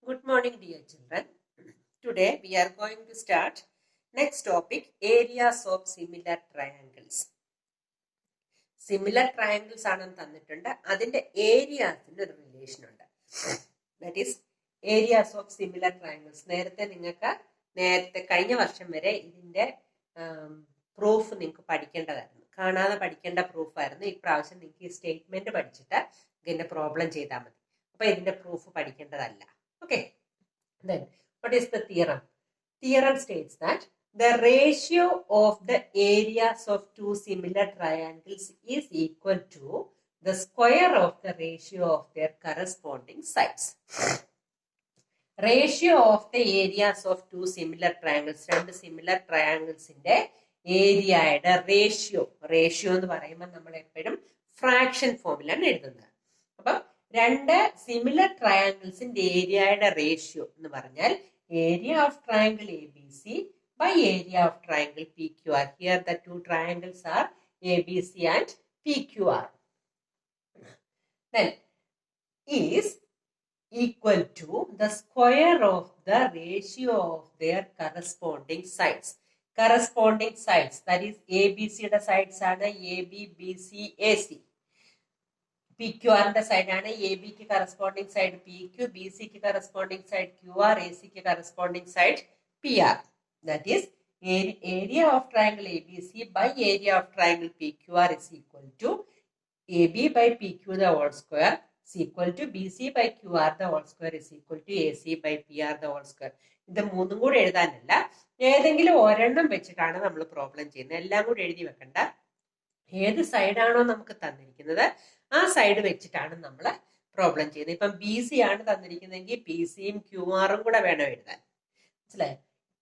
Good morning, dear children. Today we are going to start next topic, areas of similar triangles. Similar triangles ആണെന്ന് തന്നിട്ടുണ്ട്. അതിന്റെ ഏരിയാസിന്റെ ഒരു relation ഉണ്ട്. That is areas of similar triangles. നേരത്തെ കഴിഞ്ഞ വർഷം വരെ ഇതിന്റെ പ്രൂഫ് നിങ്ങൾക്ക് പഠിക്കേണ്ടതായിരുന്നു. കാണാതെ പഠിക്കേണ്ട പ്രൂഫായിരുന്നു. ഇപ്രാവശ്യം നിങ്ങൾക്ക് ഈ സ്റ്റേറ്റ്മെന്റ് പഠിച്ചിട്ട് ഇതിന്റെ പ്രോബ്ലം ചെയ്താൽ മതി. അപ്പൊ ഇതിന്റെ proof പഠിക്കേണ്ടതല്ല. Okay, then what is the theorem? Theorem states that the ratio of the areas of two similar triangles is equal to the square of the ratio of their corresponding sides. Ratio of the areas of two similar triangles, രണ്ട് similar trianglesന്റെ ഏരിയയുടെ ratio എന്ന് പറയുമ്പോൾ നമ്മൾ എപ്പോഴും fraction ഫോമിലാണ് എഴുതുന്നത്. അപ്പം രണ്ട് സിമിലർ ട്രയാങ്കിൾസിന്റെ ഏരിയയുടെ റേഷ്യോ എന്ന് പറഞ്ഞാൽ area of triangle A B C by area of triangle P Q R. Here the two triangles are A B C and P Q R. Then is equal to the square of the ratio of their corresponding sides. Corresponding sides, that is ABC യുടെ sides ആണ് AB, BC, AC. P Q ആറിന്റെ സൈഡാണ് A ബിക്ക് corresponding side P Q, B സിക്ക് corresponding side Q R, A സിക്ക് corresponding side P R. That is area of triangle A B C by area of triangle P Q R is equal to A B by P Q the whole square is equal to B C by Q R the whole square is equal to A C by P R the whole square. ഇത് മൂന്നും കൂടെ എഴുതാനല്ല, ഏതെങ്കിലും ഒരെണ്ണം വെച്ചിട്ടാണ് നമ്മൾ problem ചെയ്യുന്നത്. എല്ലാം കൂടെ എഴുതി വെക്കണ്ട. ഏത് സൈഡാണോ നമുക്ക് തന്നിരിക്കുന്നത് ആ സൈഡ് വെച്ചിട്ടാണ് നമ്മൾ പ്രോബ്ലം ചെയ്യുന്നത്. ഇപ്പം ബി സി ആണ് തന്നിരിക്കുന്നതെങ്കിൽ പി സിയും ക്യു ആറും കൂടെ വേണം എഴുതാൻ. മനസ്സിലായോ?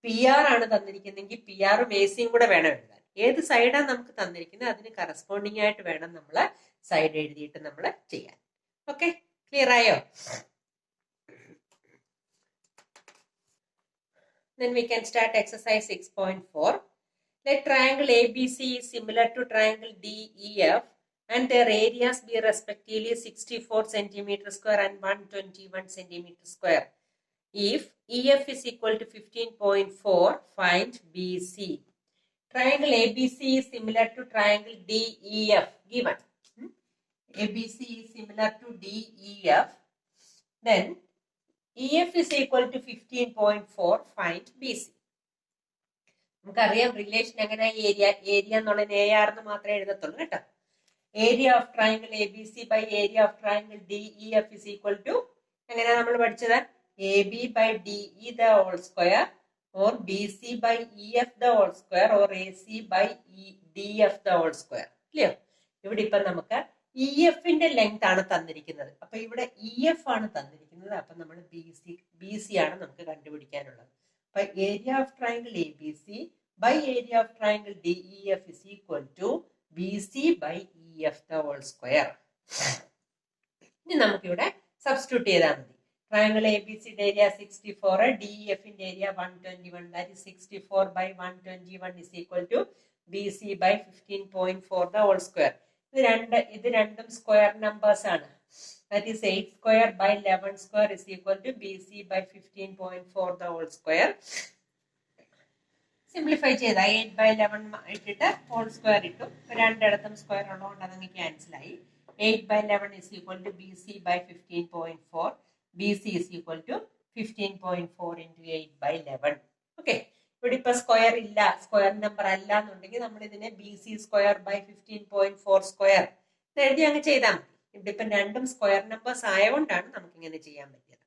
പി ആർ ആണ് തന്നിരിക്കുന്നതെങ്കിൽ പി ആറും എ സിയും കൂടെ വേണം എഴുതാൻ. ഏത് സൈഡാണ് നമുക്ക് തന്നിരിക്കുന്നത് അതിന് കറസ്പോണ്ടിങ് ആയിട്ട് വേണം നമ്മൾ സൈഡ് എഴുതിയിട്ട് നമ്മൾ ചെയ്യാൻ. ഓക്കെ, ക്ലിയർ ആയോ? Then we can start exercise 6.4. Let triangle ABC is similar to triangle DEF and their areas be respectively 64 cm square and 121 cm square. If EF is equal to 15.4, find BC. Triangle ABC is similar to triangle DEF given. ABC is similar to DEF. Then EF is equal to 15.4, find BC. നമുക്കറിയാം relation എങ്ങനെ area എന്നുള്ളത് a r എന്ന് മാത്രമേ എഴുതത്തുള്ളൂ കേട്ടോ. Area of triangle A B C by area of triangle D E F is equal to എങ്ങനെയാ നമ്മൾ പഠിച്ചത്? A B by D E the whole square or B C by E F the whole square or A C by D F the whole square. ഇല്ലയോ? ഇവിടെ ഇപ്പൊ നമുക്ക് E എഫിന്റെ length ആണ് തന്നിരിക്കുന്നത്. അപ്പൊ ഇവിടെ ഇ എഫ് ആണ് തന്നിരിക്കുന്നത്. അപ്പൊ നമ്മൾ ബി സി ആണ് നമുക്ക് കണ്ടുപിടിക്കാനുള്ളത്. അപ്പൊ area of triangle A B C by area of triangle DEF is equal to BC by EF the whole square. ഇനി നമുക്കിവിടെ സബ്സ്റ്റിറ്റ്യൂട്ട് ചെയ്താൽ മതി. ട്രയാങ്കിൾ എ ബി സിയുടെ area 64, DEFന്റെ area 121, that is 64 by 121 is equal to BC by 15.4 the whole square. ഇത് രണ്ടും square numbers ആണ്. That is 8 square by 11 square is equal to BC by 15.4 the whole square. Simplify ചെയ്ത 8 by 11 ഇട്ടിട്ട് whole square ഇട്ടു. രണ്ടിടത്തും square ഉള്ളതുകൊണ്ട് അതങ്ങ് ക്യാൻസലായി. 8 by 11 is equal to BC by 15.4. BC is equal to 15.4 into 8 by 11. Okay, ഇവിടെ ഇപ്പൊ square ഇല്ല, square number അല്ല എന്നുണ്ടെങ്കിൽ നമ്മൾ ഇതിനെ BC സ്ക്വയർ ബൈ 15.4 സ്ക്വയർ എഴുതി അങ്ങ് ചെയ്താൽ മതി. ഇവിടെ ഇപ്പം രണ്ടും സ്ക്വയർ നമ്പേഴ്സ് ആയതുകൊണ്ടാണ് നമുക്ക് ഇങ്ങനെ ചെയ്യാൻ പറ്റിയത്.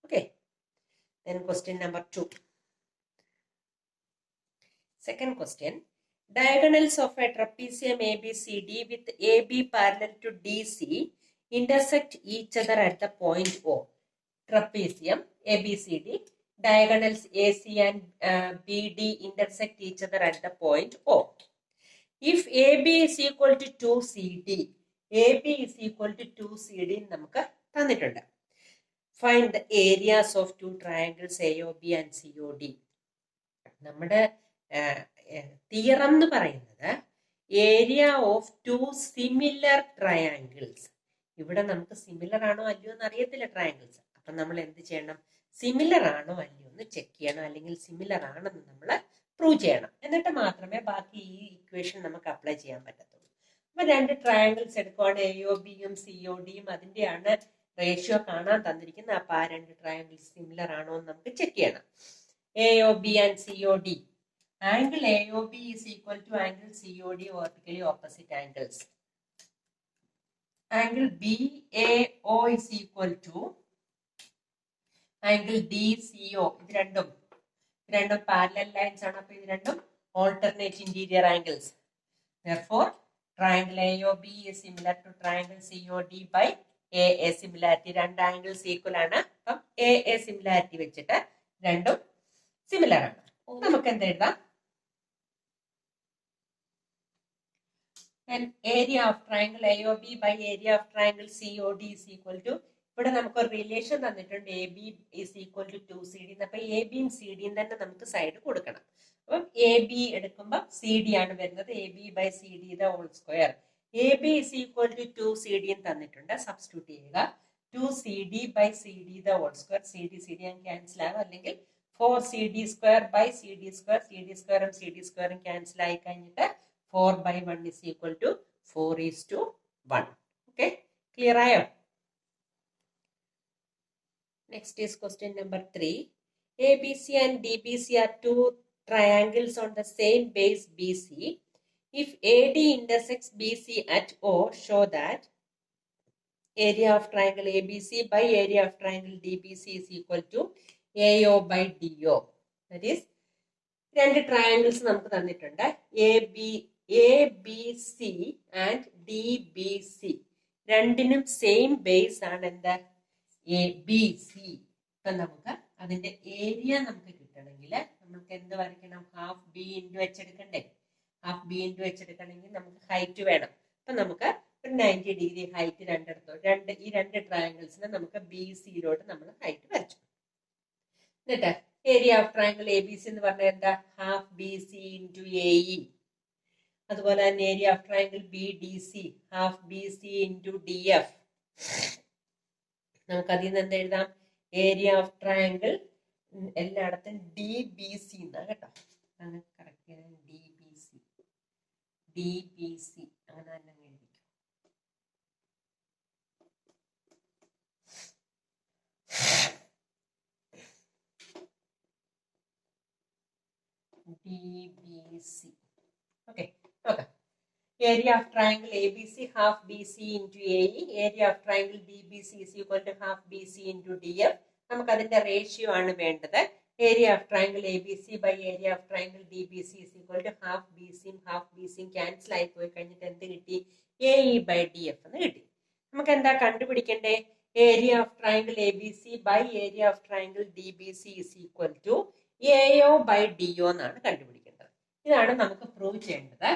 Okay, then question number 2. Second question, diagonals of a trapezium ABCD with AB parallel to DC intersect each other at the point O. Trapezium ABCD, diagonals AC and BD intersect each other at the point O. If AB is equal to 2CD, AB is equal to 2CD നമുക്ക് തന്നിട്ടുണ്ട്. Find the areas of two triangles AOB and COD. നമ്മുടെ theorem എന്ന് പറയുന്നത് area of two similar triangles. ഇവിടെ നമുക്ക് similar ആണോ അല്ലയോ എന്ന് അറിയത്തില്ല ട്രയാങ്കിൾസ്. അപ്പം നമ്മൾ എന്ത് ചെയ്യണം? സിമിലർ ആണോ അല്ലയോ എന്ന് ചെക്ക് ചെയ്യണം, അല്ലെങ്കിൽ സിമിലർ ആണെന്ന് നമ്മൾ പ്രൂവ് ചെയ്യണം. എന്നിട്ട് മാത്രമേ ബാക്കി ഈ ഇക്വേഷൻ നമുക്ക് അപ്ലൈ ചെയ്യാൻ പറ്റത്തുള്ളൂ. അപ്പൊ രണ്ട് ട്രയാങ്കിൾസ് എടുക്കുവാണ്, എഒ ബിയും സിഒ ഡിയും. അതിന്റെയാണ് റേഷ്യോ കാണാൻ തന്നിരിക്കുന്നത്. അപ്പൊ ആ രണ്ട് ട്രയാങ്കിൾസ് സിമിലർ ആണോ എന്ന് നമുക്ക് ചെക്ക് ചെയ്യണം. AO B and CO D. Angle AO B is equal to angle CO D, vertically opposite angles. Angle BAO is equal to angle DCO. ഇത് രണ്ടും പാരലൽ ലൈൻസ് ആണ്. അപ്പൊ ഇത് രണ്ടും alternate interior angles. Therefore, triangle AOB is similar to triangle COD by AA similarity. രണ്ട് angles equal ആണ്. അപ്പം AA similarity വെച്ചിട്ട് രണ്ടും സിമിലർ ആണ്. നമുക്ക് എന്ത് എഴുതാം? And area of triangle AOB by area of triangle COD is equal to, ഇവിടെ നമുക്ക് ഒരു റിലേഷൻ തന്നിട്ടുണ്ട്, AB is equal to 2CD. അപ്പൊ AB യും CD യും തന്നെ നമുക്ക് സൈഡ് കൊടുക്കണം. അപ്പം AB എടുക്കുമ്പോൾ CD ആണ് വരുന്നത്. AB by CD the whole square. AB is equal to 2CD തന്നിട്ടുണ്ട്, സബ്സ്റ്റിറ്റ്യൂട്ട് ചെയ്യുക. 2CD by CD the whole square. CD cancel ആകും, അല്ലെങ്കിൽ 4CD square by CD square. CD squareും CD squareും ക്യാൻസൽ ആയി കഴിഞ്ഞിട്ട് 4 by 1 is equal to 4:1. Okay, clear ആയോ? Next is question number 3. ABC and DBC are two triangles on the same base BC. If AD intersects BC at O, show that area of triangle ABC by area of triangle DBC is equal to AO by DO. That is, രണ്ട് triangles നമുക്ക് തന്നിട്ടുണ്ട്. ABC and DBC രണ്ടിനും same base ആണ്. എന്താ? ABC. ഇപ്പൊ നമുക്ക് അതിന്റെ area നമുക്ക് കിട്ടണമെങ്കിൽ നമുക്ക് എന്ത് വരയ്ക്കണം? ഹാഫ് ബി ഇൻറ്റു എച്ച് എടുക്കണ്ടേ? ഹാഫ് ബി ഇൻറ്റു എച്ച് എടുക്കണമെങ്കിൽ നമുക്ക് ഹൈറ്റ് വേണം. അപ്പൊ നമുക്ക് ഒരു 90 ഡിഗ്രി ഹൈറ്റ് രണ്ടിടത്തോ, ഈ രണ്ട് ട്രയാങ്കിൾസിന് നമുക്ക് BCയിലോട്ട് നമ്മൾ ഹൈറ്റ് വരച്ചു. എന്നിട്ട് ഏരിയ ഓഫ് ട്രയാങ്കിൾ ABC എന്ന് പറഞ്ഞാൽ എന്താ? Half BC into AE. അതുപോലെ തന്നെ area of triangle BDC half BC into DF. നമുക്ക് അതിൽ നിന്ന് എന്ത് എഴുതാം? ഏരിയ ഓഫ് ട്രയാങ്കിൾ എല്ലായിടത്തും DBC എന്നാ കേട്ടോ. അങ്ങനെ കറക്റ്റ് ചെയ്യാൻ DBC അങ്ങനെ തന്നെ എഴുതിക്കും. DBC. Okay. Area of triangle ABC half BC into AE. Area of triangle DBC is equal to half BC into DF. നമുക്ക് അതിന്റെ റേഷ്യോ ആണ് വേണ്ടത്. Area of triangle ABC by area of triangle DBC is equal to half BC cancel ആയി പോയി കഴിഞ്ഞിട്ട് എന്ത് കിട്ടി? AE by DF എന്ന് കിട്ടി. നമുക്ക് എന്താ കണ്ടുപിടിക്കണ്ടേ? Area of triangle ABC by area of triangle DBC is equal to AO by DO എന്നാണ് കണ്ടുപിടിക്കേണ്ടത്. ഇതാണ് നമുക്ക് പ്രൂവ് ചെയ്യേണ്ടത്.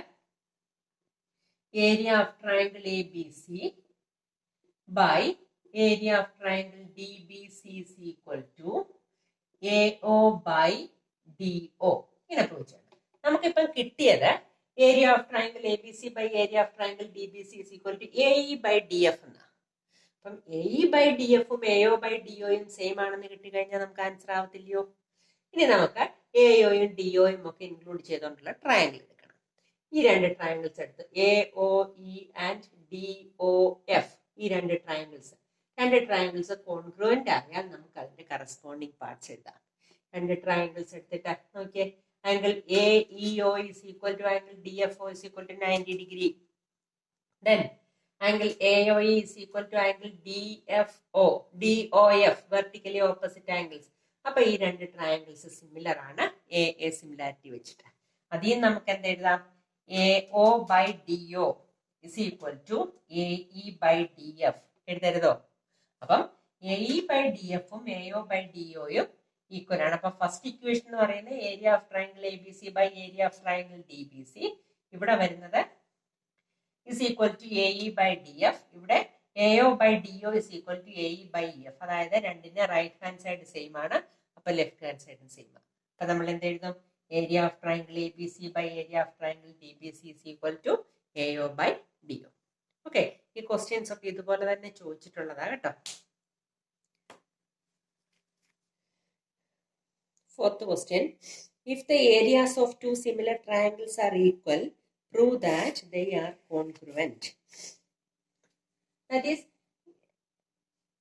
Area of triangle ABC by area of triangle DBC is equal to AO by DO. ഇങ്ങനെ prove ചെയ്യണം. നമുക്കിപ്പം കിട്ടിയത് area of triangle ABC by area of triangle DBC is equal to AE by DF എന്നാണ്. അപ്പം AE by DF ഉം AO by DO യും same ആണെന്ന് കിട്ടിക്കഴിഞ്ഞാൽ നമുക്ക് ആൻസർ ആവത്തില്ലയോ? ഇനി നമുക്ക് AOയും DOയും ഒക്കെ ഇൻക്ലൂഡ് ചെയ്തുകൊണ്ടുള്ള ട്രയാങ്കിൾ എടുക്കണം. ഈ രണ്ട് ട്രയാങ്കിൾസ് എടുത്ത് AOE ആൻഡ് DOF, ഈ രണ്ട് ട്രയാങ്കിൾസ് കോൺഗ്രുവന്റ് ആയാൽ നമുക്ക് അതിന്റെ കറസ്പോണ്ടിങ് പാർട്സ് എഴുതാം. രണ്ട് ട്രയാങ്കിൾസ് എടുത്തിട്ട് നോക്കിയേ. Angle AEO is equal to angle DFO is equal to 90 degree. Then angle AOE is equal to angle DOF, vertically opposite angles. അപ്പൊ ഈ രണ്ട് ട്രയാങ്കിൾസ് സിമിലർ ആണ് AA സിമിലാരിറ്റി വെച്ചിട്ട്. അതിൽ നമുക്ക് എന്ത് എഴുതാം? AO by DO is equal to AE by DF. എഴുതരുതോ? അപ്പം AE by DF ഉം AO by DO യും ഈക്വൽ ആണ്. അപ്പൊ ഫസ്റ്റ് ഇക്വേഷൻ എന്ന് പറയുന്നത് area of triangle ABC by area of triangle DBC. ഇവിടെ വരുന്നത് is equal to AE by DF. ഇവിടെ AO by DO is equal to AE by EF. അതായത് രണ്ടിന്റെ റൈറ്റ് ഹാൻഡ് സൈഡ് സെയിം ആണ്, അപ്പൊ ലെഫ്റ്റ് ഹാൻഡ് സൈഡും സെയിം ആണ്. അപ്പൊ നമ്മൾ എന്ത് എഴുതും? Area of triangle ABC by area of triangle DBC is equal to AO by DO. Okay, ഈ ക്വസ്റ്റ്യൻസ് ഒക്കെ ഇതുപോലെ തന്നെ ചോദിച്ചിട്ടുള്ളതാ കേട്ടോ. Fourth question. If the areas of two similar triangles are equal, prove that they are congruent. That is,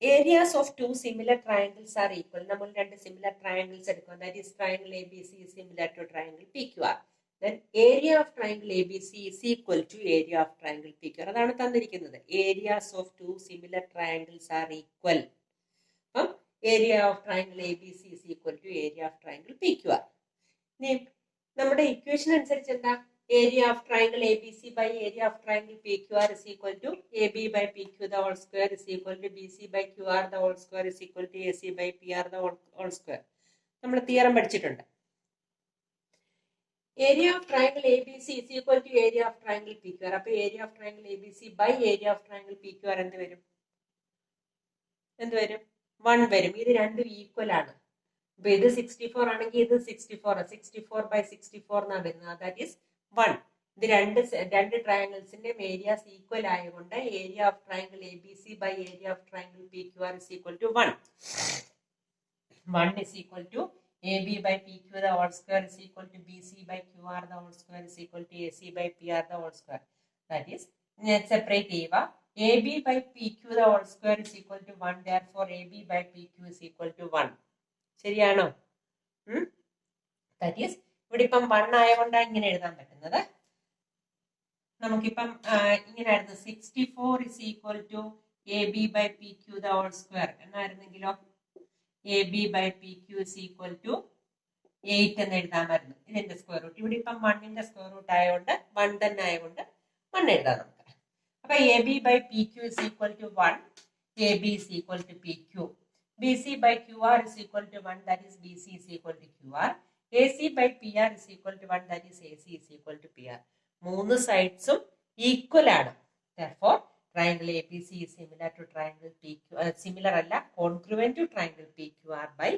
areas of two similar triangles are equal. നമ്മൾ രണ്ട് similar triangles എടുക്കുക. That is, triangle ABC is similar to triangle PQR. Then area of triangle ABC is equal to area of triangle PQR. അതാണ് തന്നിരിക്കുന്നത്. Areas of two similar triangles are equal. അപ്പം area of triangle ABC is equal to area of triangle PQR. ഇനി നമ്മുടെ equation അനുസരിച്ച് എന്താ? Area of triangle ABC by area of triangle PQR is equal to AB by PQ the whole square is equal to BC by QR the whole square is equal to AC by PR the whole square. നമ്മൾ theorem പഠിച്ചിട്ടുണ്ട്. Area of triangle ABC is equal to area of triangle PQR. അപ്പോൾ area of triangle ABC by area of triangle PQR എന്ത് വരും? 1 വരും. ഇത് രണ്ടും equal ആണ്. അപ്പൊ ഇത് 64 ആണെങ്കിൽ ഇത് 64 by 64 എന്നാണ് വരുന്നത്. That is 1. ഇത് രണ്ട് ട്രയാങ്കിൾസിന്റെ ഏരിയാസ് ഈക്വൽ ആയതുകൊണ്ട് area of triangle ABC by area of triangle PQR is equal to 1. 1 is equal to AB by PQ the whole square is equal to BC by QR the whole square is equal to AC by PR the whole square. That is, separate ചെയ്യുക. AB by PQ the whole square is equal to 1. Therefore, AB by PQ is equal to 1. ശരിയാണോ? That is, ഇവിടെ ഇപ്പം 1 ആയതുകൊണ്ടാണ് ഇങ്ങനെ എഴുതാൻ പറ്റുന്നത്. നമുക്കിപ്പം ഇങ്ങനെയായിരുന്നു 64 is equal to AB by PQ the whole square എന്നായിരുന്നെങ്കിലോ AB by PQ is equal to 8 എന്ന് എഴുതാമായിരുന്നു. ഇതിന്റെ സ്ക്വയർ റൂട്ട്. ഇവിടെ ഇപ്പം 1ന്റെ സ്ക്വയർ റൂട്ട് ആയതുകൊണ്ട് 1 തന്നെ ആയതുകൊണ്ട് 1 എഴുതാം നമുക്ക്. അപ്പൊ AB by PQ is equal to 1. AB is equal to PQ. BC by QR is equal to 1. That is, BC is equal to QR. AC by PR is equal to 1. That is, AC is equal to PR. മൂന്ന് സൈഡ്സും equal ആണ്. Therefore, triangle ABC is similar to triangle PQ. Similar അല്ല, congruent to triangle PQR by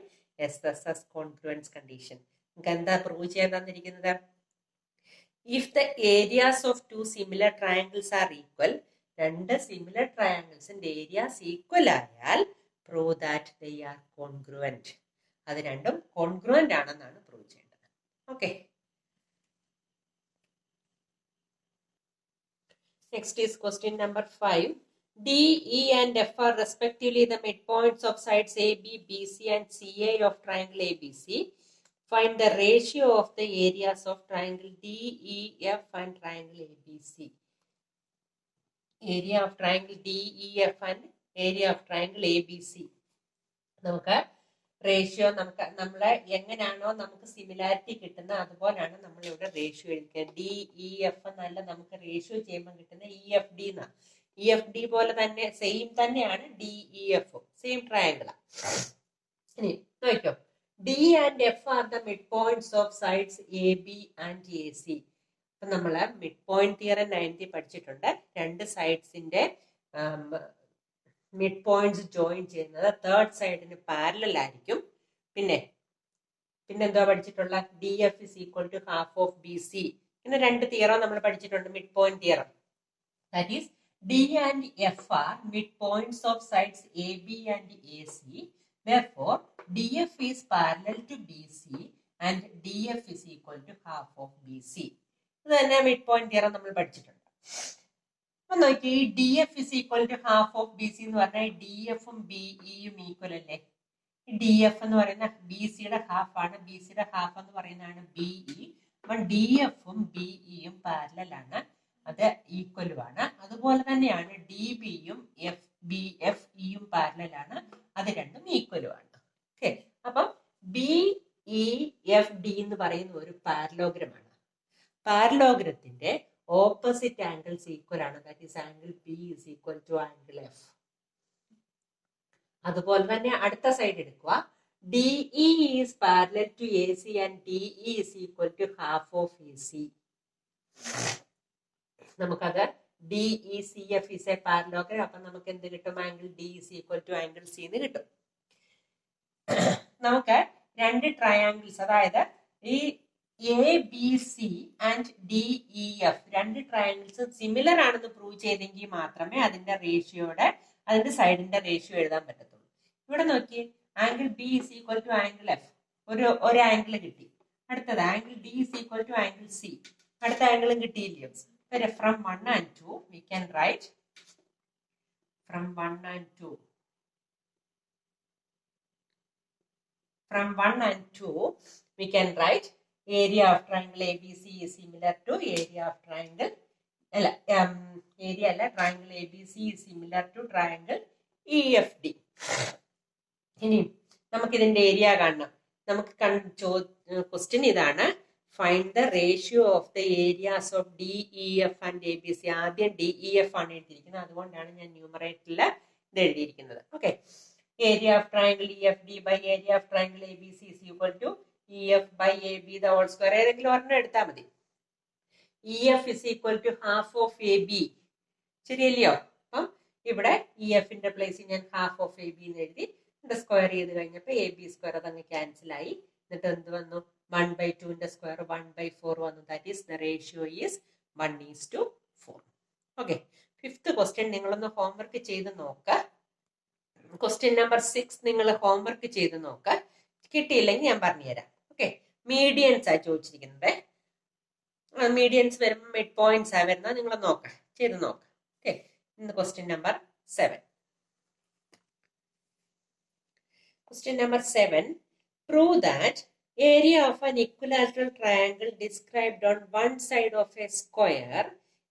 SSS congruence condition. നമുക്ക് എന്താ prove ചെയ്യാൻ തന്നിരിക്കുന്നത്? If the areas of two similar triangles are equal, രണ്ട് similar trianglesന്റെ areas equal ആയാൽ prove that they are congruent. അത് രണ്ടും congruent ആണെന്നാണ് പ്രൂവ് ചെയ്യേണ്ടത്. Okay. Next is question number 5. D, E and F are respectively the midpoints of sides AB, BC and CA of triangle ABC. Find the ratio of the areas of triangle DEF and triangle ABC. Area of triangle DEF and area of triangle ABC. നമുക്ക് ratio നമ്മളെ എങ്ങനെയാണോ നമുക്ക് similarity കിട്ടുന്നത് അതുപോലെയാണ് നമ്മൾ ഇവിടെ ratio എഴുതിക്കുക. DEF എന്നല്ല, നമുക്ക് റേഷ്യോ ചെയ്യുമ്പോൾ കിട്ടുന്ന EFD എന്നാണ്. EFD പോലെ തന്നെ സെയിം തന്നെയാണ് DEF, സെയിം ട്രയാങ്കിളാണ്. ഇനി നോക്കിക്കോ. D and F are the midpoints of sides AB and AC. അപ്പൊ നമ്മള് മിഡ് പോയിന്റ് തിയറം 9th പഠിച്ചിട്ടുണ്ട്. രണ്ട് സൈഡ്സിന്റെ മിഡ് പോയിന്റ്സ് ജോയിൻ ചെയ്യുന്നത് തേർഡ് സൈഡിന് പാരലൽ ആയിരിക്കും. പിന്നെന്താ പഠിച്ചിട്ടുള്ള DF is equal to half of BC. ഇങ്ങനെ രണ്ട് തിയറം നമ്മൾ പഠിച്ചിട്ടുണ്ട്, mid point theorem. That is, D and F are midpoints of sides AB and AC. Therefore, DF is parallel to BC and DF is equal to half of BC. ഇത് തന്നെ mid point theorem നമ്മൾ പഠിച്ചിട്ടുണ്ട്. അപ്പൊ നോക്കി, DF is equal to half of BC എന്ന് പറഞ്ഞാൽ DF-ഉം BE-യും equal അല്ലേ? DF എന്ന് പറയുന്ന BC-യുടെ ഹാഫ് ആണ്, BC-യുടെ ഹാഫ് എന്ന് പറയുന്നതാണ് BE. അപ്പൊ DF-ഉം BE-യും പാരലൽ ആണ്, അത് ഈക്വലുമാണ്. അതുപോലെ തന്നെയാണ് DB-യും FE-യും പാരലൽ ആണ്, അത് രണ്ടും ഈക്വലുമാണ്. ഓക്കെ. അപ്പം BEFD എന്ന് പറയുന്ന ഒരു പാരലോഗ്രമാണ്. പാരലോഗ്രത്തിന്റെ ഓപ്പോസിറ്റ് ആംഗിൾസ് ഈക്വൽ ആണ്. That is angle B is equal to angle F. അതുപോലെ തന്നെ അടുത്ത സൈഡ് എടുക്കുക. DE is parallel to AC and DE is equal to half of AC. നമുക്കത് DECF is a parallelogram. അപ്പൊ നമുക്ക് എന്ത് കിട്ടും? Angle D is equal to angle C എന്ന് കിട്ടും. നമുക്ക് രണ്ട് ട്രയാങ്കിൾസ്, അതായത് ഈ ABC ആൻഡ് DEF രണ്ട് ട്രയാങ്കിൾസ് സിമിലർ ആണെന്ന് പ്രൂവ് ചെയ്തെങ്കിൽ മാത്രമേ അതിന്റെ സൈഡിന്റെ റേഷ്യോ എഴുതാൻ പറ്റത്തുള്ളൂ. ഇവിടെ നോക്കി, angle B is equal to angle F. ഒരു ആംഗിൾ കിട്ടി. അടുത്തത് angle D is equal to angle C. അടുത്ത ആംഗിളും കിട്ടിയില്ലയോ? From 1 and 2 we can write from 1 and 2 we can write area of triangle ABC is similar to area of triangle triangle ABC is similar to triangle EFD. ഇനി നമുക്ക് ഇതിന്റെ area കാണണം. നമുക്ക് question ഇതാണ്, find the ratio of the areas of DEF and ABC. ആദ്യം DEF ആണ് എഴുതിയിരിക്കുന്നത്, അതുകൊണ്ടാണ് ഞാൻ ന്യൂമറേറ്ററിൽ ഇത് എഴുതിയിരിക്കുന്നത്. Okay, area of triangle EFD by area of triangle ABC is equal to EF by AB the whole square. ഏതെങ്കിലും ഒരെണ്ണം എടുത്താൽ മതി. EF is equal to half of AB. ശരിയല്ലയോ? അപ്പം ഇവിടെ EF-ന്റെ പ്ലേസിൽ ഞാൻ half of AB എന്ന് എഴുതി. സ്ക്വയർ ചെയ്ത് കഴിഞ്ഞപ്പോൾ AB സ്ക്വയർ അതങ്ങ് ക്യാൻസൽ ആയി. എന്നിട്ട് എന്ത് വന്നു? 1/2ന്റെ സ്ക്വയർ 1/4 വന്നു. That is the ratio is 1:4. Okay, fifth question നിങ്ങളൊന്ന് ഹോംവർക്ക് ചെയ്ത് നോക്ക. ക്വസ്റ്റ്യൻ നമ്പർ 6 നിങ്ങൾ ഹോംവർക്ക് ചെയ്ത് നോക്ക. കിട്ടിയില്ലെങ്കിൽ ഞാൻ പറഞ്ഞുതരാം. ഓക്കെ, മീഡിയൻസ് ആ ചോദിച്ചിരിക്കുന്നത്. മീഡിയൻസ് വരുമ്പോൾ മിഡ് പോയിന്റ്സ് ആ വരുന്നത്. നിങ്ങൾ നോക്ക, ചെയ്ത് നോക്ക. ഓക്കെ, ഇന്ന് question number 7. Question number 7. Prove that area of an equilateral triangle described on one side of a square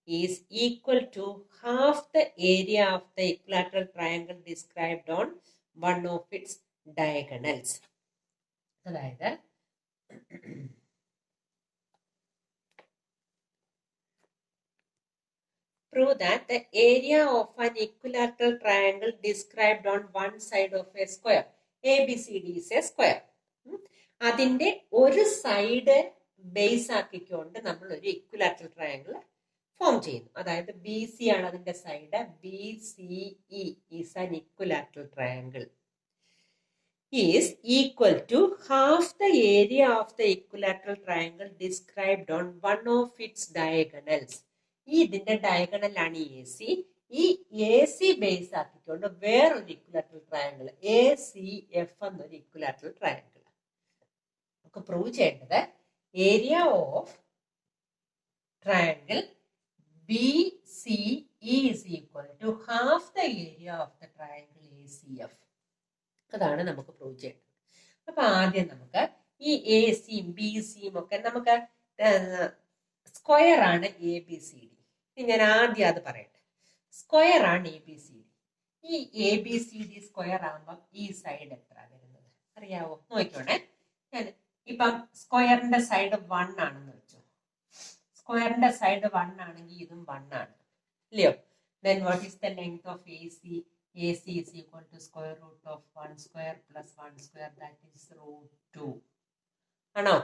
is equal to half the area of the equilateral triangle described on one of its diagonals. അതായത് prove that the area of an equilateral triangle described on one side of a square, ABCD is a square. അതിന്റെ ഒരു side base ആക്കിക്കൊണ്ട് നമ്മൾ ഒരു equilateral triangle form ചെയ്യുന്നു. അതായത് BC ആണ് അതിന്റെ side. BCE is an equilateral triangle is equal to half the area of the equilateral triangle described on one of its diagonals. ഇതിന്റെ diagonal ആണ് AC. ഈ AC ബേസ് ആക്കിക്കൊണ്ട് വേറൊരു ഇക്വിലാറ്ററൽ ട്രയാങ്കിൾ ACF എന്നൊരു equilateral triangle നമുക്ക് prove ചെയ്യേണ്ടത് area of triangle BCE is equal to half the area of the triangle ACF. അതാണ് നമുക്ക് prove ചെയ്യേണ്ടത്. അപ്പൊ ആദ്യം നമുക്ക് ഈ ACയും BCയും ഒക്കെ നമുക്ക് സ്ക്വയർ ആണ് ABCD. ഞാൻ ആദ്യം അത് പറയട്ടെ. സ്ക്വയർ ആണ് ABCD. ഈ ABCD സ്ക്വയർ ആകുമ്പം ഈ സൈഡ് എത്ര വരുന്നത് അറിയാവോ? നോക്കിക്കോണേ. ഞാൻ ഇപ്പം സ്ക്വയറിന്റെ സൈഡ് 1 ആണെന്ന് വെച്ചോ. സ്ക്വയറിന്റെ സൈഡ് 1 ആണെങ്കിൽ ഇതും 1 ആണ്, ഇല്ലയോ? Then what is the length of AC? AC is equal to square root of 1 square plus 1 square, that is √2. ആണോ?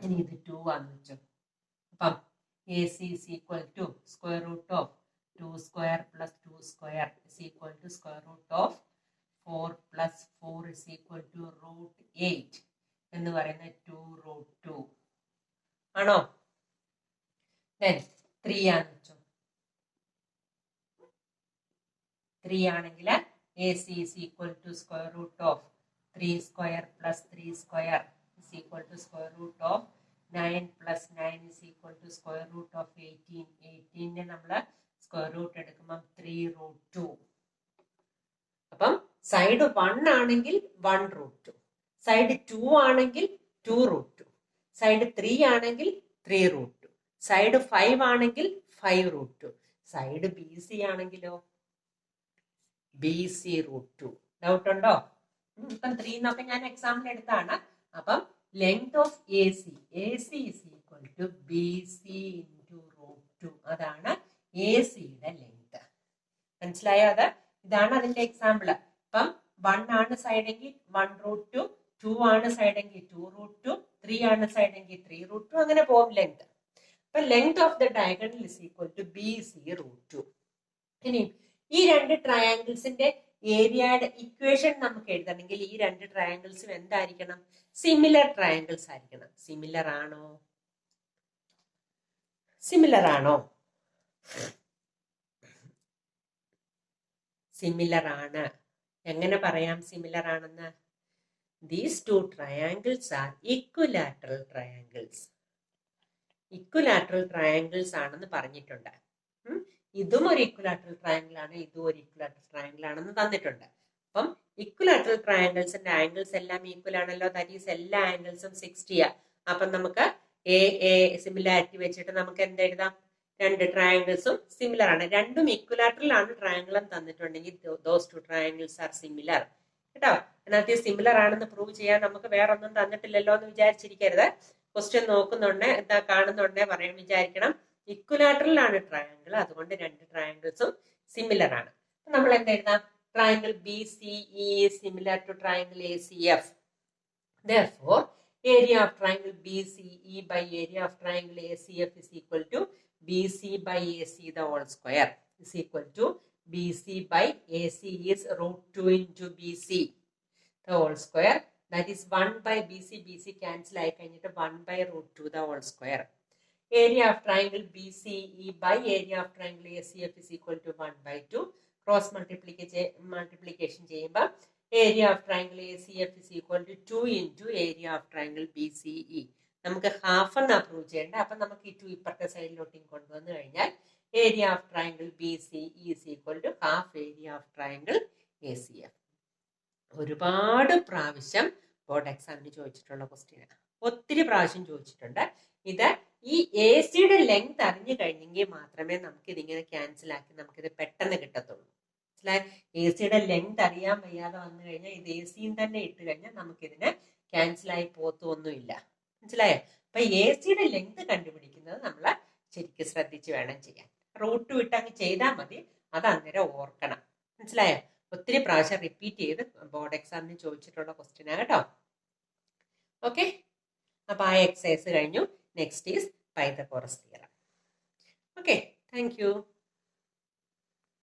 ഇനി ഇത് 2 ആണെന്ന് വെച്ചോ. അപ്പം AC is equal to square root of 2 square plus 2 square is equal to square root of 4 plus 4 is equal to √8 എന്ന് പറയുന്നത് 2√2 ആണോ? Then 3 ആണെന്ന് വെച്ചോ. 3 ആണെങ്കിൽ AC is equal to square root of 3 square plus 3 square is equal to square root of 9 plus 9 is equal to square root of 18. 18ന്റെ നമ്മൾ square root എടുക്കുമ്പോൾ 3√2. അപ്പം side 1 ആണെങ്കിൽ 1√2, സൈഡ് 2 ആണെങ്കിൽ 2√2, സൈഡ് 3 ആണെങ്കിൽ 3√2, സൈഡ് 5 ആണെങ്കിൽ 5√2, സൈഡ് BC ആണെങ്കിലോ BC√2. Doubt ഉണ്ടോ? ഇപ്പം 3 എന്നൊക്കെ ഞാൻ എക്സാമ്പിൾ എടുത്താണ്. അപ്പം length of AC is equal to BC into √2. അതാണ് ACയുടെ ലെങ്ത്. മനസ്സിലായോ? ഇതാണ് അതിന്റെ എക്സാമ്പിൾ. അപ്പം 1 ആണ് സൈഡ് എങ്കിൽ 1√2, 2 ആണ് സൈഡ് എങ്കിൽ 2√2, 3 ആണ് സൈഡ് എങ്കിൽ 3√2, അങ്ങനെ പോകും ലെങ്ത്. അപ്പൊ length of the diagonal is equal to BC√2. ഇനി ഈ രണ്ട് ട്രയാങ്കിൾസിന്റെ ഏരിയയുടെ ഇക്വേഷൻ നമുക്ക് എഴുതണമെങ്കിൽ ഈ രണ്ട് ട്രയാങ്കിൾസും എന്തായിരിക്കണം? സിമിലർ ട്രയാങ്കിൾസ് ആയിരിക്കണം. സിമിലർ ആണോ? സിമിലർ ആണോ? സിമിലർ ആണ്. എങ്ങനെ പറയാം സിമിലർ ആണെന്ന്? These two triangles are equilateral triangles. Equilateral triangles ആണെന്ന് പറഞ്ഞിട്ടുണ്ട്. ഇതും ഒരു ഇക്വലാറ്ററൽ ട്രയാങ്കിൾ ആണ്, ഇതും ഒരു ഇക്വലാറ്ററൽ ട്രയാങ്കിൾ ആണെന്ന് തന്നിട്ടുണ്ട്. അപ്പം ഇക്വലാറ്ററൽ ട്രയാങ്കിൾസിന്റെ ആംഗിൾസ് എല്ലാം ഈക്വൽ ആണല്ലോ, ദാറ്റ് ഈസ് എല്ലാ ആംഗിൾസും 60. അപ്പം നമുക്ക് സിമിലാരിറ്റി വെച്ചിട്ട് നമുക്ക് എന്ത് എഴുതാം? രണ്ട് ട്രയാങ്കിൾസും സിമിലർ ആണ്. രണ്ടും ഇക്വലാറ്ററൽ ആണ് ട്രയാങ്കിൾ എന്ന് തന്നിട്ടുണ്ടെങ്കിൽ those to triangles are similar. കേട്ടോ, അതിനകത്ത് സിമിലർ ആണെന്ന് പ്രൂവ് ചെയ്യാൻ നമുക്ക് വേറെ ഒന്നും തന്നിട്ടില്ലല്ലോ എന്ന് വിചാരിച്ചിരിക്കരുത്. ക്വസ്റ്റ്യൻ നോക്കുന്നുണ്ട്, എന്താ കാണുന്നുണ്ടേ പറയാൻ വിചാരിക്കണം. ഇക്വലാറ്ററൽ ആണ് ട്രയാങ്കിൾ, അതുകൊണ്ട് രണ്ട് ട്രയാങ്കിൾസും സിമിലർ ആണ്. നമ്മൾ എന്താ എഴുതാം? Triangle B C E similar to triangle A C F. Therefore, area of triangle BCE by area of triangle ACF is equal to BC by AC the whole square is equal to BC by AC is root 2 into BC the whole square. That is 1 by BC. BC cancel ആയി കഴിഞ്ഞിട്ട് 1 by root 2 the whole square. Area of triangle BCE by area of triangle ACF is equal to 1 by 2. Cross multiplication ചെയ്യുമ്പോൾ area of triangle ACF is equal to 2 into area of triangle BCE. നമുക്ക് half എന്ന് approve ചെയ്യേണ്ട. അപ്പം നമുക്ക് ഈ 2 ഇപ്പുറത്തെ സൈഡിലോട്ടും കൊണ്ടുവന്നു കഴിഞ്ഞാൽ area of triangle BCE is equal to half area of triangle ACF. ഒരുപാട് പ്രാവശ്യം ബോർഡ് എക്സാമിന് ചോദിച്ചിട്ടുള്ള ക്വസ്റ്റ്യൻ, ഒത്തിരി പ്രാവശ്യം ചോദിച്ചിട്ടുണ്ട്. ഇത് ഈ എ സിയുടെ ലെങ്ത് അറിഞ്ഞു കഴിഞ്ഞെങ്കിൽ മാത്രമേ നമുക്ക് ഇതിങ്ങനെ ക്യാൻസൽ ആക്കി നമുക്കിത് പെട്ടെന്ന് കിട്ടത്തുള്ളൂ. മനസ്സിലായി? എ സിയുടെ ലെങ്ത് അറിയാൻ വയ്യാതെ വന്നു കഴിഞ്ഞാൽ ഇത് എ സിയും തന്നെ ഇട്ട് കഴിഞ്ഞാൽ നമുക്കിതിന് ക്യാൻസൽ ആയി പോത്തൊന്നുമില്ല. മനസ്സിലായോ? അപ്പൊ എ സിയുടെ ലെങ്ത് കണ്ടുപിടിക്കുന്നത് നമ്മൾ ശരിക്കും ശ്രദ്ധിച്ച് വേണം ചെയ്യാൻ. റൂട്ട് വിട്ട് അങ്ങ് ചെയ്താൽ മതി, അത് അന്നേരം ഓർക്കണം. മനസ്സിലായോ? ഒത്തിരി പ്രാവശ്യം റിപ്പീറ്റ് ചെയ്ത് ബോർഡ് എക്സാമിന് ചോദിച്ചിട്ടുള്ള ക്വസ്റ്റ്യനാണ് കേട്ടോ. ഓക്കെ, അപ്പൊ ആ എക്സസൈസ് കഴിഞ്ഞു. Next is Pythagoras theorem. Okay, thank you.